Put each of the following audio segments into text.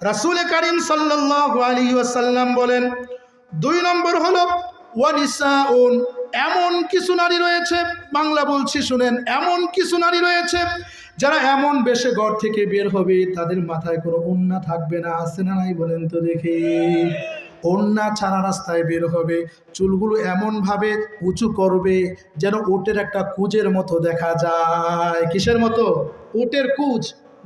রাসূল কারীম সাল্লাল্লাহু আলাইহি ওয়াসাল্লাম বলেন, 2 নম্বর হলো ওয়ানিসাউন, এমন কিছু নারী রয়েছে, বাংলা বলছি শুনেন, এমন কিছু নারী রয়েছে যারা এমন বেশে ঘর থেকে বের হবে তাদের মাথায় কোনো ওড়না থাকবে না। আছে না নাই বলেন তো দেখি? ওড়না ছাড়া রাস্তায় বের হবে, চুলগুলো এমনভাবে উঁচু করবে যেন উটের একটা কুজের মতো দেখা যায়। কিসের মতো? উটের কুজ,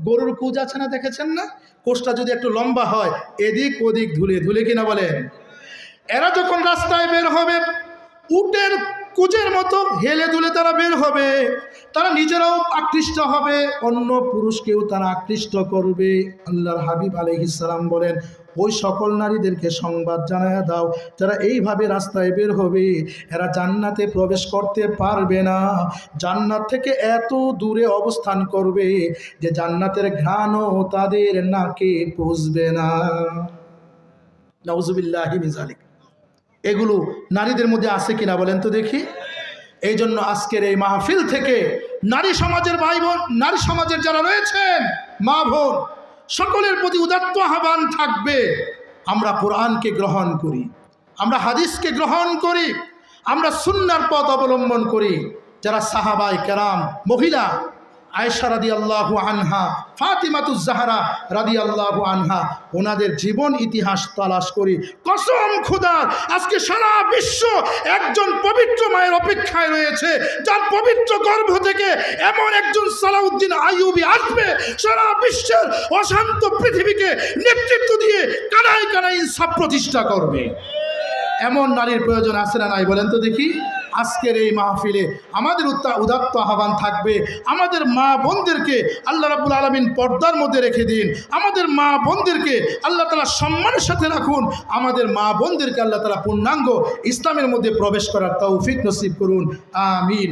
গরুর কুজ আছে না, দেখেছেন না? কোষটা যদি একটু লম্বা হয়, এদিক ওদিক ধুলে ধুলে কিনা বলেন। এরা যখন রাস্তায় বের হবে উটের কুজের মতো হেলে দুলে তারা বের হবে, তারা নিজেরাও আকৃষ্ট হবে, অন্য পুরুষকেও তারা আকৃষ্ট করবে। আল্লাহর হাবিব আলাইহিস সালাম বলেন, ওই সকল নারীদেরকে সংবাদ জানায়া দাও যারা এইভাবে রাস্তায় বের হবে এরা জান্নাতে প্রবেশ করতে পারবে না, জান্নাত থেকে এত দূরে অবস্থান করবে যে জান্নাতের ঘ্রাণও তাদের নাকে পৌঁছবে না। নাউজুবিল্লাহি মিন যালিক। এগুলো নারীদের মধ্যে আছে কিনা বলেন তো দেখি? এই জন্য আজকের এই মাহফিল থেকে নারী সমাজের ভাই বোন, নারী সমাজের যারা রয়েছেন মা বোন, সকলের প্রতি উদাত্ত আহ্বান থাকবে, আমরা কোরআনকে গ্রহণ করি, আমরা হাদিসকে গ্রহণ করি, আমরা সুন্নাহর পথ অবলম্বন করি। যারা সাহাবায়ে কেরাম, মহিলা আয়েশা রাদিয়াল্লাহু আনহা, ফাতিমাতুজ জাহরা রাদিয়াল্লাহু আনহা, ওনাদের জীবন ইতিহাস তালাশ করি। কসম খোদার, আজকে সারা বিশ্ব একজন পবিত্র মায়ের অপেক্ষায় রয়েছে, যার পবিত্র গর্ভ থেকে এমন একজন সালাউদ্দিন আইয়ুবী আসবে, সারা বিশ্বের অশান্ত পৃথিবীকে নেতৃত্ব দিয়ে কানায় কানায় ইনসাফ প্রতিষ্ঠা করবে। এমন নারীর প্রয়োজন আছে না নাই বলেন তো দেখি? আজকের এই মাহফিলে আমাদের উদাত্ত আহ্বান থাকবে, আমাদের মা বোনদেরকে আল্লাহ রাব্বুল আলামিন পর্দার মধ্যে রেখে দিন, আমাদের মা বোনদেরকে আল্লাহ তাআলা সম্মানের সাথে রাখুন, আমাদের মা বোনদেরকে আল্লাহ তাআলা পূর্ণাঙ্গ ইসলামের মধ্যে প্রবেশ করার তৌফিক নসিব করুন। আমিন।